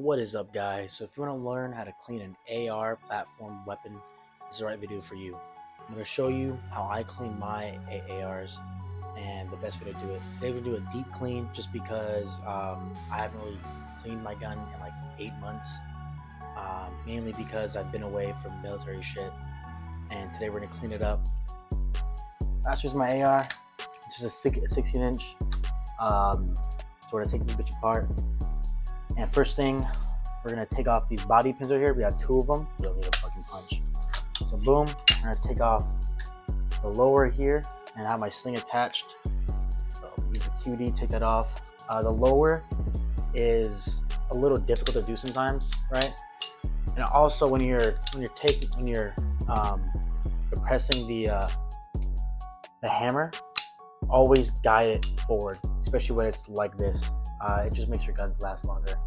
What is up, guys? So if you want to learn how to clean an AR platform weapon, this is the right video for you. I'm going to show you how I clean my ARs and the best way to do it. Today we're going to do a deep clean just because I haven't really cleaned my gun in like 8 months. Mainly because I've been away from military shit, and today we're going to clean it up. That's just my AR. It's just a 16-inch. So we're going to take this bitch apart. And first thing, we're gonna take off these body pins right here. We got 2 of them. We don't need a fucking punch. So boom, I'm gonna take off the lower here and have my sling attached. So use the QD, take that off. The lower is a little difficult to do sometimes, right? And also when you're pressing the hammer, always guide it forward, especially when it's like this. It just makes your guns last longer.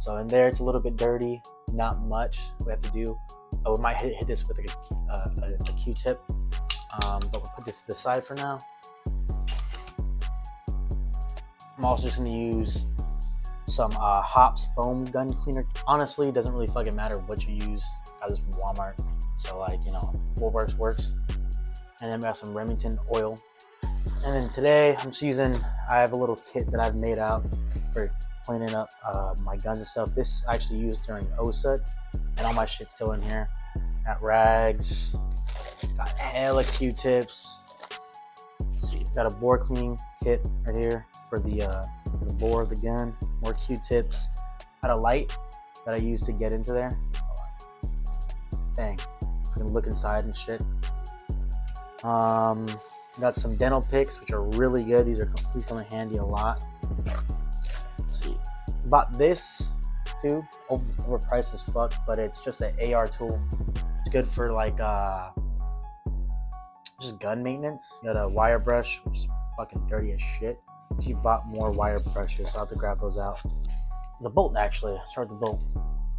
So in there, it's a little bit dirty, not much we have to do. We might hit this with a Q-tip, but we'll put this to the side for now. I'm also just gonna use some Hops foam gun cleaner. Honestly, it doesn't really fucking matter what you use. I got this from Walmart, so like, you know, what works. And then we got some Remington oil. And then today, I have a little kit that I've made out for cleaning up my guns and stuff. This I actually used during OSUT, and all my shit's still in here. Got rags, got hella Q-tips. Let's see, got a bore cleaning kit right here for the bore of the gun. More Q-tips. Got a light that I use to get into there. Dang, I can look inside and shit. Got some dental picks, which are really good. These come in handy a lot. Let's see. Bought this too, overpriced as fuck, but it's just an AR tool. It's good for like just gun maintenance. Got a wire brush, which is fucking dirty as shit. She bought more wire brushes, so I'll have to grab those out. The bolt, actually. Start the bolt.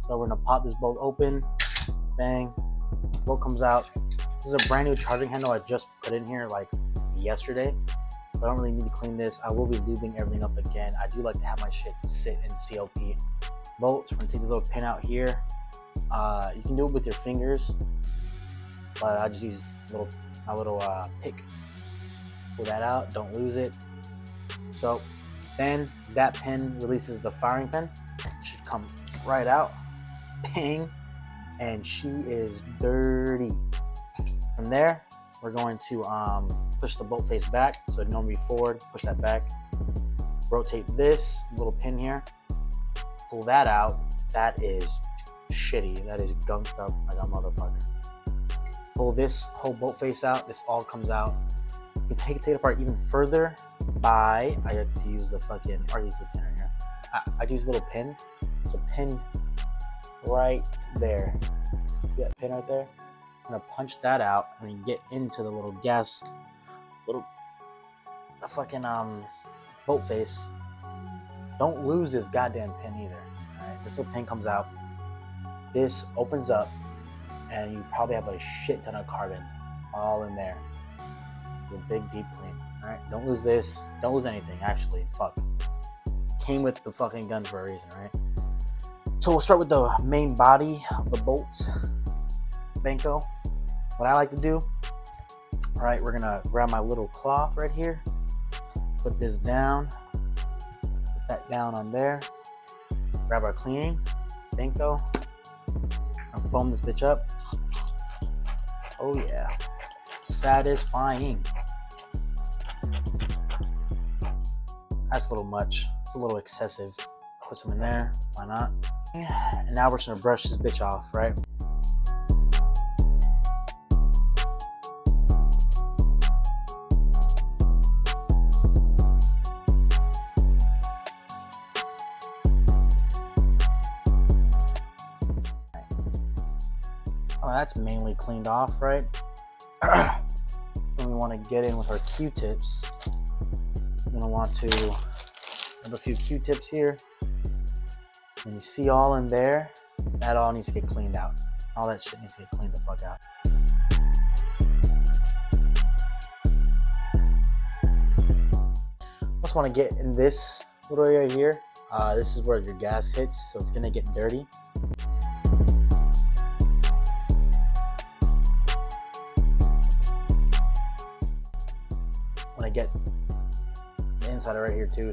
So we're gonna pop this bolt open. Bang. Bolt comes out. This is a brand new charging handle I just put in here like yesterday. I don't really need to clean this. I will be lubing everything up again. I do like to have my shit sit in CLP. Bolts, we're gonna take this little pin out here. You can do it with your fingers, but I just use my little pick. Pull that out, don't lose it. So then that pin releases the firing pin. It should come right out. Bang. And she is dirty. From there, we're going to push the bolt face back, so it normally forward, push that back. Rotate this little pin here, pull that out. That is shitty, that is gunked up like a motherfucker. Pull this whole bolt face out, this all comes out. You can take it apart even further by, I have to use the fucking, or use the pin right here. I use a little pin, so pin right there. See that pin right there? I'm gonna punch that out and then get into the little fucking bolt face. Don't lose this goddamn pin either. Alright, this little pin comes out. This opens up, and you probably have a shit ton of carbon all in there. It's a big deep clean. Alright, don't lose this. Don't lose anything, actually. Fuck. Came with the fucking gun for a reason, right? So we'll start with the main body of the bolt. Banco. What I like to do, all right, we're gonna grab my little cloth right here, put this down, put that down on there, grab our cleaning, Banco, and foam this bitch up. Oh yeah, satisfying. That's a little much, it's a little excessive. Put some in there, why not? And now we're just gonna brush this bitch off, right? Oh, that's mainly cleaned off, right? Then we want to get in with our Q-tips. We're going to want to grab a few Q-tips here. And you see all in there, that all needs to get cleaned out. All that shit needs to get cleaned the fuck out. Also want to get in this little area here. This is where your gas hits, so it's gonna get dirty. When I get the inside right here too.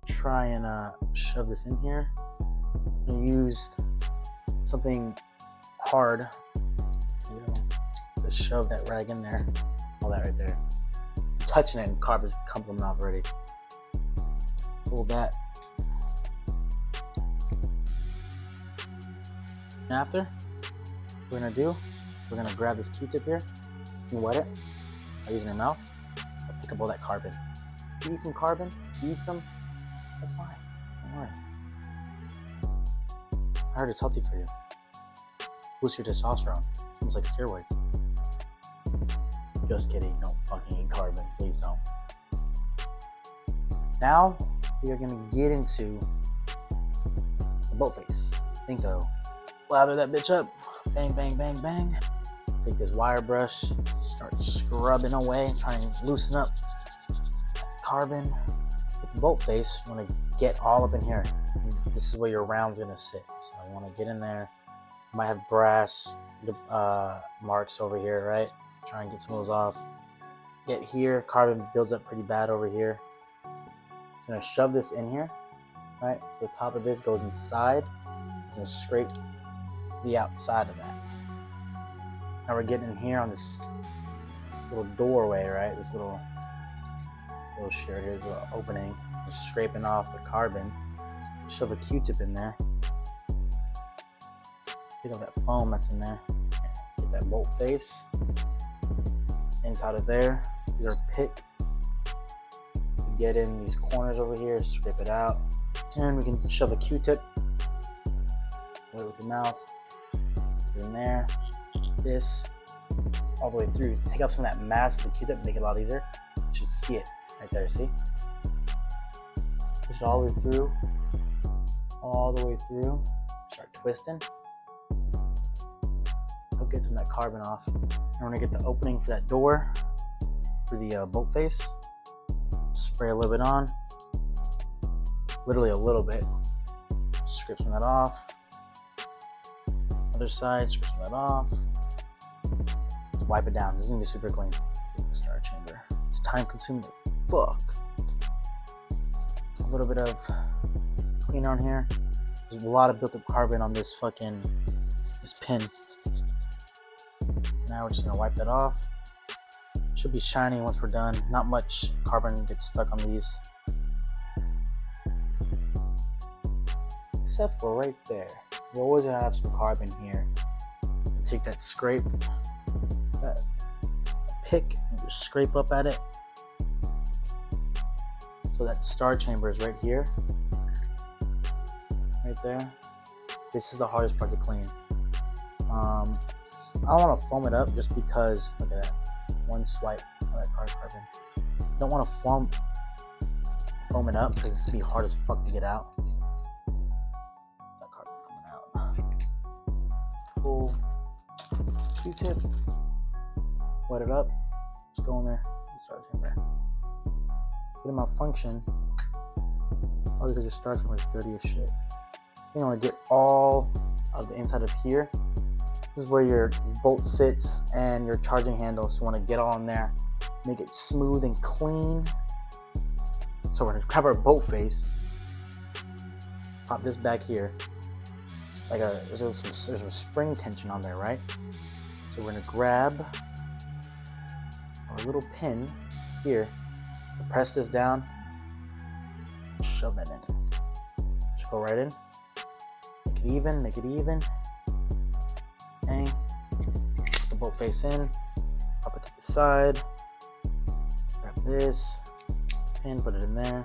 Try and shove this in here. I'm gonna use something hard, to shove that rag in there. All that right there. I'm touching it and carbon's coming off already. Pull that. And after, what we're gonna do, we're gonna grab this Q-tip here and wet it by using your mouth. I'll pick up all that carbon. If you eat some carbon, you eat some, that's fine. Don't worry. I heard it's healthy for you. Boosts your testosterone. Almost like steroids. Just kidding. Don't fucking eat carbon. Please don't. Now, we are going to get into the boat face. Think-o. Lather that bitch up. Bang, bang, bang, bang. Take this wire brush. Start scrubbing away. Try and loosen up carbon. With the bolt face, you want to get all up in here. This is where your round's going to sit. So I want to get in there. Might have brass marks over here, right? Try and get some of those off. Get here, carbon builds up pretty bad over here. I'm gonna shove this in here, right? So the top of this goes inside. It's gonna scrape the outside of that. Now we're getting in here on this little doorway, right? This little shirt here, this little opening. Just scraping off the carbon. Shove a Q-tip in there. Pick up that foam that's in there. Get that bolt face. Inside of there, these are pick. Get in these corners over here, scrape it out. And we can shove a Q-tip. Wet with your mouth. Put in there. This. All the way through. Take up some of that mass with the Q-tip, make it a lot easier. You should see it right there, see? Push it all the way through. All the way through. Start twisting. Get some of that carbon off. And we're gonna get the opening for that door for the bolt face. Spray a little bit on, literally a little bit. Scrape some of that off. Other side, scrape some of that off. Wipe it down. This is gonna be super clean. The star chamber. It's time consuming as fuck. A little bit of cleaner on here. There's a lot of built up carbon on this pin. Now we're just gonna wipe that off. Should be shiny once we're done. Not much carbon gets stuck on these. Except for right there. You always have some carbon here. And take that scrape, that pick, and just scrape up at it. So that star chamber is right here. Right there. This is the hardest part to clean. I don't want to foam it up just because, look at that, one swipe of that carbon. I don't want to foam it up because it's going to be hard as fuck to get out. That carbon's coming out. Pull Q-tip, wet it up, just go in there, star chamber. Get it malfunction, all because your star chamber is dirty as shit. You want to get all of the inside of here. This is where your bolt sits and your charging handle. So you want to get all in there, make it smooth and clean. So we're gonna grab our bolt face, pop this back here. There's some spring tension on there, right? So we're gonna grab our little pin here, press this down, shove that in. Just go right in. Make it even, make it even. Bang. Put the bolt face in, pop it to the side, grab this pin, put it in there,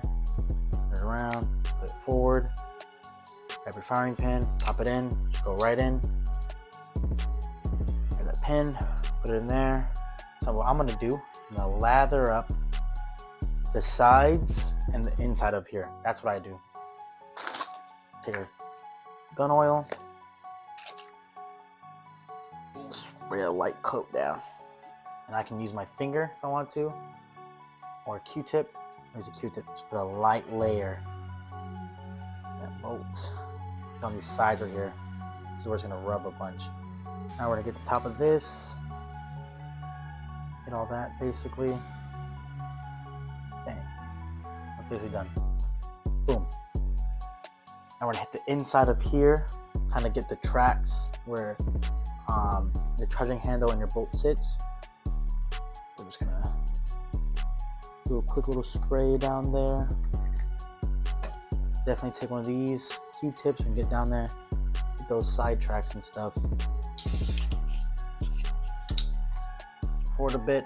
turn it around, put it forward, grab your firing pin, pop it in, just go right in, grab that pin, put it in there. So what I'm gonna do, I'm gonna lather up the sides and the inside of here. That's what I do. Take our gun oil, spray a light coat down. And I can use my finger if I want to, or a Q-tip. Use a Q-tip, just put a light layer. That bolt on these sides right here. This is where it's gonna rub a bunch. Now we're gonna get the top of this. Get all that basically. Bang. That's basically done. Boom. Now we're gonna hit the inside of here, kind of get the tracks where the charging handle and your bolt sits. We're just gonna do a quick little spray down there. Definitely take one of these Q-tips and get down there, get those side tracks and stuff. Forward a bit,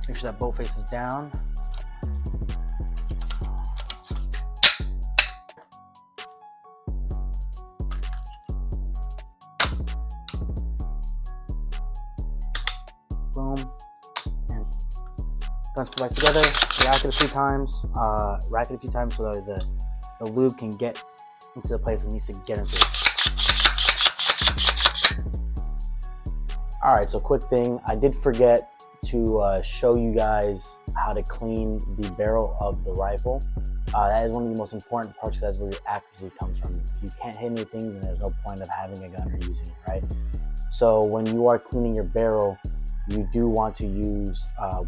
make sure that bolt face is down. Boom. And guns put back together. Rack it a few times. So that the lube can get into the place it needs to get into. All right, so quick thing. I did forget to show you guys how to clean the barrel of the rifle. That is one of the most important parts because that's where your accuracy comes from. If you can't hit anything, then there's no point of having a gun or using it, right? So when you are cleaning your barrel, you do want to use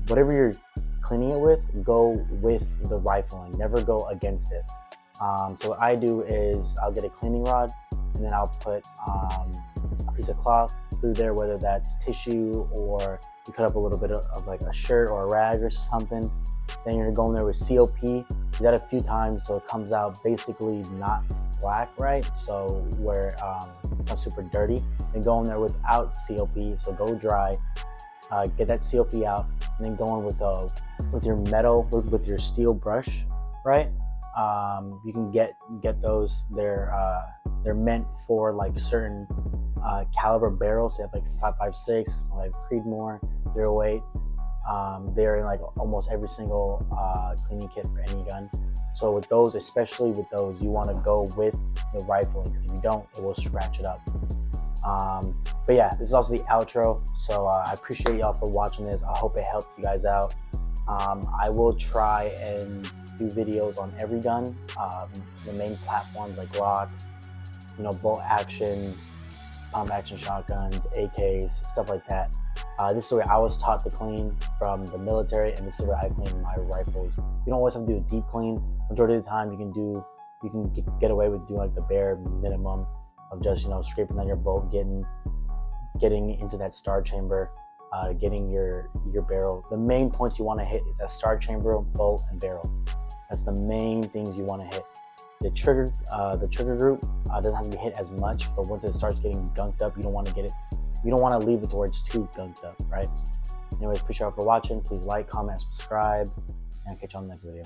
whatever you're cleaning it with, go with the rifling, never go against it. So what I do is I'll get a cleaning rod and then I'll put a piece of cloth through there, whether that's tissue or you cut up a little bit of like a shirt or a rag or something. Then you're going there with COP. Do that a few times so it comes out basically not black, right? So where it's not super dirty. And go in there without COP, so go dry. Get that COP out, and then go in with your metal, with your steel brush, right? You can get those. They're meant for like certain caliber barrels. They have like 5.56, like Creedmoor, 308. They're in like almost every single cleaning kit for any gun. So with those, especially with those, you want to go with the rifling because if you don't, it will scratch it up. But yeah, this is also the outro. So I appreciate y'all for watching this. I hope it helped you guys out. I will try and do videos on every gun, the main platforms like Glocks, bolt actions, pump action shotguns, AKs, stuff like that. This is where I was taught to clean from the military, and this is where I clean my rifles. You don't always have to do a deep clean. Majority of the time, you can get away with doing like the bare minimum of just scraping on your bolt, getting into that star chamber, getting your barrel. The main points you want to hit is that star chamber, bolt, and barrel. That's the main things you want to hit. The trigger group doesn't have to be hit as much, but once it starts getting gunked up, you don't want to get it. You don't want to leave it to where it's too gunked up, right? Anyways, appreciate y'all for watching. Please like, comment, subscribe, and I'll catch you on the next video.